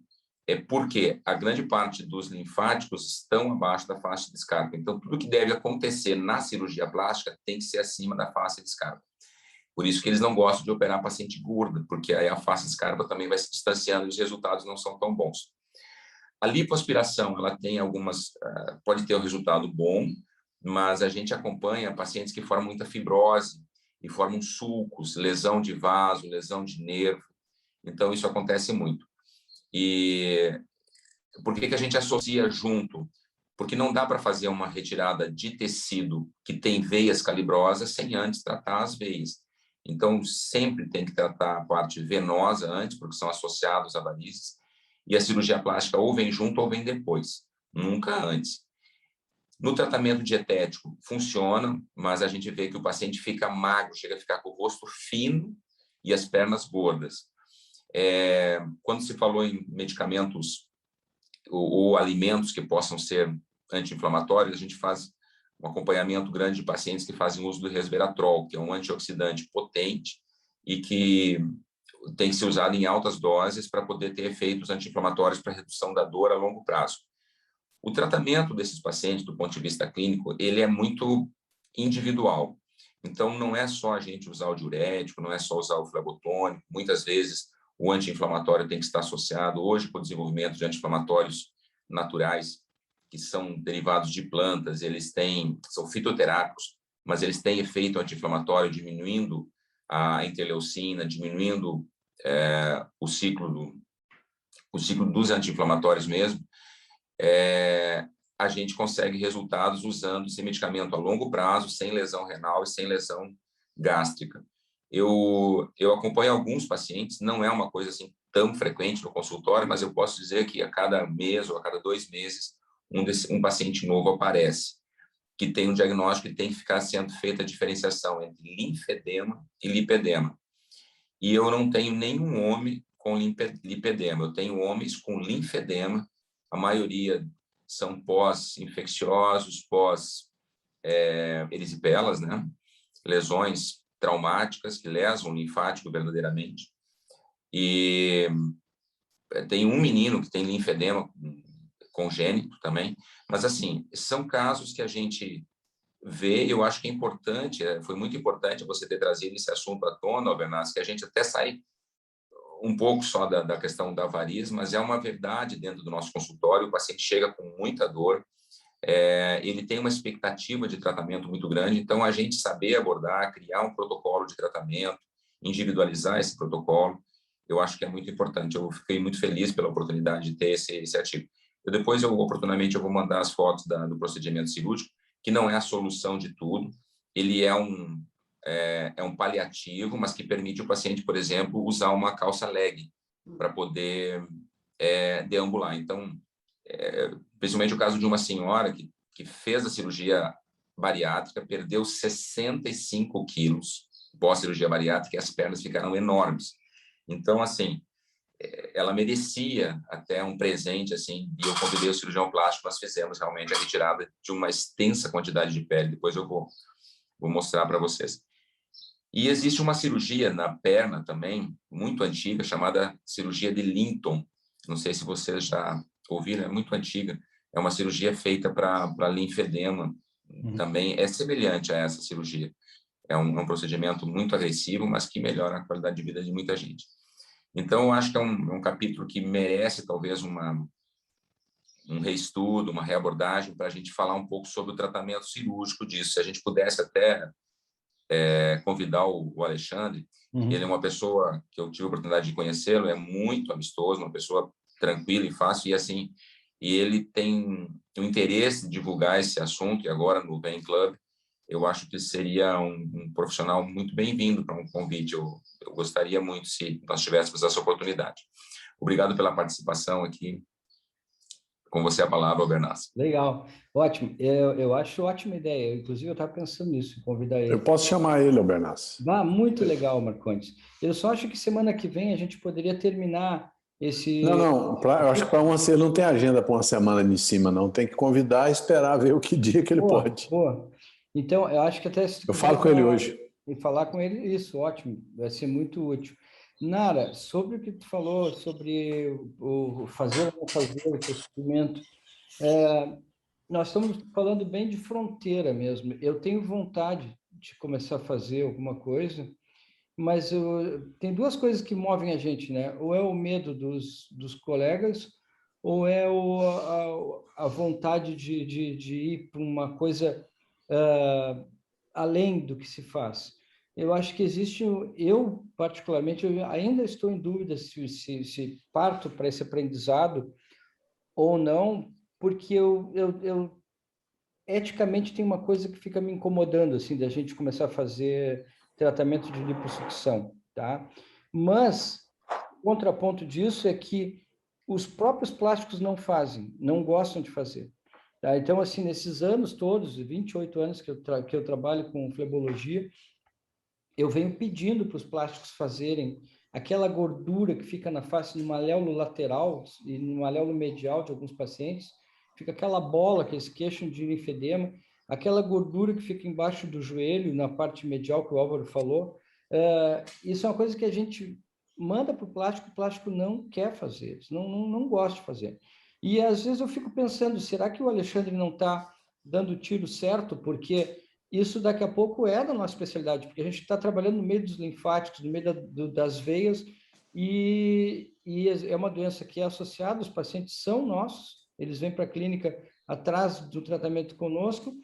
porque a grande parte dos linfáticos estão abaixo da face de escarpa. Então, tudo que deve acontecer na cirurgia plástica tem que ser acima da face de escarpa. Por isso que eles não gostam de operar paciente gorda, porque aí a face de escarpa também vai se distanciando e os resultados não são tão bons. A lipoaspiração, ela tem pode ter um resultado bom, mas a gente acompanha pacientes que formam muita fibrose e formam sulcos, lesão de vaso, lesão de nervo. Então, isso acontece muito. E por que a gente associa junto? Porque não dá para fazer uma retirada de tecido que tem veias calibrosas sem antes tratar as veias. Então, sempre tem que tratar a parte venosa antes, porque são associados a varizes, e a cirurgia plástica ou vem junto ou vem depois, nunca antes. No tratamento dietético, funciona, mas a gente vê que o paciente fica magro, chega a ficar com o rosto fino e as pernas gordas. Quando se falou em medicamentos ou alimentos que possam ser anti-inflamatórios, a gente faz um acompanhamento grande de pacientes que fazem uso do resveratrol, que é um antioxidante potente e que tem que ser usado em altas doses para poder ter efeitos anti-inflamatórios para redução da dor a longo prazo. O tratamento desses pacientes, do ponto de vista clínico, ele é muito individual. Então, não é só a gente usar o diurético, não é só usar o flebotônico. Muitas vezes, o anti-inflamatório tem que estar associado, hoje, com o desenvolvimento de anti-inflamatórios naturais, que são derivados de plantas, são fitoterápicos, mas eles têm efeito anti-inflamatório, diminuindo a interleucina, diminuindo o ciclo dos anti-inflamatórios mesmo. a gente consegue resultados usando esse medicamento a longo prazo, sem lesão renal e sem lesão gástrica. Eu acompanho alguns pacientes, não é uma coisa assim tão frequente no consultório, mas eu posso dizer que a cada mês ou a cada 2 meses um paciente novo aparece, que tem um diagnóstico e tem que ficar sendo feita a diferenciação entre linfedema e lipedema. E eu não tenho nenhum homem com lipedema, eu tenho homens com linfedema, a maioria são pós-infecciosos, pós-erisipelas, né? Lesões traumáticas que lesam o linfático verdadeiramente. E tem um menino que tem linfedema congênito também, mas assim, são casos que a gente vê, eu acho que é importante, foi muito importante você ter trazido esse assunto à tona, Albernaz, que a gente até sai um pouco só da questão da variz, mas é uma verdade dentro do nosso consultório, o paciente chega com muita dor, ele tem uma expectativa de tratamento muito grande, então a gente saber abordar, criar um protocolo de tratamento, individualizar esse protocolo, eu acho que é muito importante. Eu fiquei muito feliz pela oportunidade de ter esse artigo. Depois, oportunamente, eu vou mandar as fotos do procedimento cirúrgico, que não é a solução de tudo, ele é um paliativo, mas que permite o paciente, por exemplo, usar uma calça leg para poder deambular. Então, principalmente o caso de uma senhora que fez a cirurgia bariátrica, perdeu 65 quilos pós-cirurgia bariátrica e as pernas ficaram enormes. Então, assim, ela merecia até um presente, assim, e eu convidei o cirurgião plástico, nós fizemos realmente a retirada de uma extensa quantidade de pele, depois eu vou mostrar para vocês. E existe uma cirurgia na perna também, muito antiga, chamada cirurgia de Linton. Não sei se vocês já ouviram, é muito antiga. É uma cirurgia feita para linfedema. Também é semelhante a essa cirurgia. É um procedimento muito agressivo, mas que melhora a qualidade de vida de muita gente. Então, eu acho que é um capítulo que merece, talvez, um reestudo, uma reabordagem, para a gente falar um pouco sobre o tratamento cirúrgico disso. Se a gente pudesse até convidar o Alexandre, ele é uma pessoa que eu tive a oportunidade de conhecê-lo, é muito amistoso, uma pessoa tranquila e fácil, e ele tem o interesse de divulgar esse assunto, e agora no Vein Club, eu acho que seria um profissional muito bem-vindo para um convite. Eu gostaria muito se nós tivéssemos essa oportunidade. Obrigado pela participação aqui. Com você a palavra, Albernaz. Legal, ótimo. Eu acho ótima ideia. Inclusive, eu estava pensando nisso, convidar ele. Eu posso chamar ele, Albernaz. Muito legal, Marcondes. Eu só acho que semana que vem a gente poderia terminar esse... Não, eu acho que ele não tem agenda para uma semana de cima, não. Tem que convidar e esperar ver o que dia que ele pode. Então, eu acho que até... Eu falo com ele hoje. E falar com ele, isso, ótimo. Vai ser muito útil. Nara, sobre o que tu falou, sobre o fazer ou não fazer o procedimento, nós estamos falando bem de fronteira mesmo. Eu tenho vontade de começar a fazer alguma coisa, mas tem duas coisas que movem a gente, né? Ou é o medo dos colegas, ou é a vontade de ir para uma coisa além do que se faz. Eu acho que existe, eu particularmente, eu ainda estou em dúvida se parto para esse aprendizado ou não, porque eu eticamente tem uma coisa que fica me incomodando, assim, da gente começar a fazer tratamento de liposucção, tá? Mas, o contraponto disso é que os próprios plásticos não fazem, não gostam de fazer. Tá? Então, assim, nesses anos todos, 28 anos que eu trabalho com flebologia, eu venho pedindo para os plásticos fazerem aquela gordura que fica na face no maléolo lateral e no maléolo medial de alguns pacientes, fica aquela bola que eles queixam de linfedema, aquela gordura que fica embaixo do joelho, na parte medial que o Álvaro falou. Isso é uma coisa que a gente manda para o plástico não quer fazer, não gosta de fazer. E às vezes eu fico pensando, será que o Alexandre não está dando o tiro certo? Porque isso daqui a pouco é da nossa especialidade, porque a gente está trabalhando no meio dos linfáticos, no meio das veias, e é uma doença que é associada, os pacientes são nossos, eles vêm para a clínica atrás do tratamento conosco,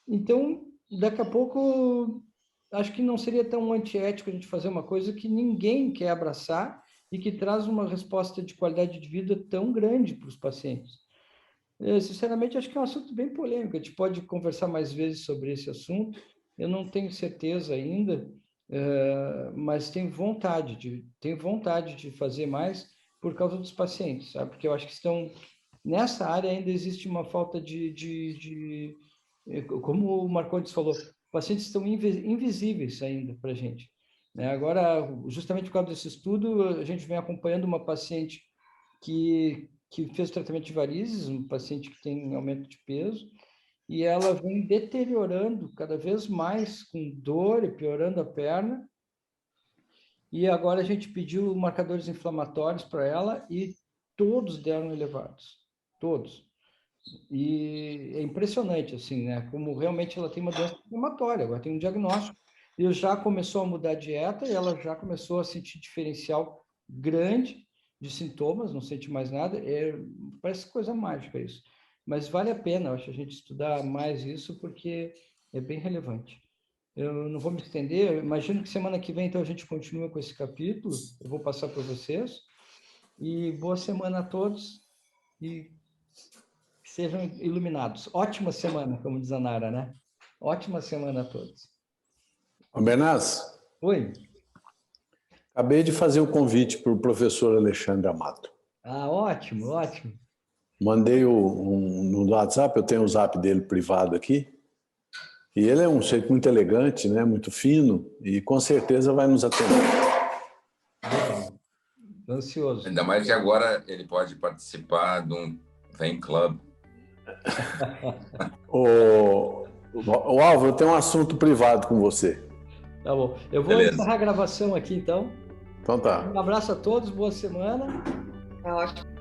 então, daqui a pouco, acho que não seria tão antiético a gente fazer uma coisa que ninguém quer abraçar e que traz uma resposta de qualidade de vida tão grande para os pacientes. Sinceramente, acho que é um assunto bem polêmico. A gente pode conversar mais vezes sobre esse assunto. Eu não tenho certeza ainda, mas tenho vontade de fazer mais por causa dos pacientes, sabe? Porque eu acho que nessa área ainda existe uma falta como o Marcondes falou, pacientes estão invisíveis ainda para a gente, né? Agora, justamente por causa desse estudo, a gente vem acompanhando uma paciente que fez tratamento de varizes, um paciente que tem aumento de peso, e ela vem deteriorando cada vez mais, com dor e piorando a perna. E agora a gente pediu marcadores inflamatórios para ela e todos deram elevados, todos. E é impressionante, assim, né? Como realmente ela tem uma doença inflamatória, agora tem um diagnóstico. E já começou a mudar a dieta e ela já começou a sentir diferencial grande de sintomas, não sente mais nada. Parece coisa mágica isso. Mas vale a pena, eu acho, a gente estudar mais isso, porque é bem relevante. Eu não vou me estender, eu imagino que semana que vem, então, a gente continua com esse capítulo, eu vou passar para vocês. E boa semana a todos e sejam iluminados. Ótima semana, como diz a Nara, né? Ótima semana a todos. Bernaz, Oi. acabei de fazer o convite para o professor Alexandre Amato. Ah, ótimo, ótimo. Mandei no WhatsApp, eu tenho o zap dele privado aqui, e ele é um sujeito muito elegante, né? Muito fino, e com certeza vai nos atender. Ansioso. Ainda mais que agora ele pode participar de um fan club. O Álvaro, eu tenho um assunto privado com você. Tá bom. Eu vou encerrar a gravação aqui, então. Então tá. Um abraço a todos, boa semana. Tá ótimo.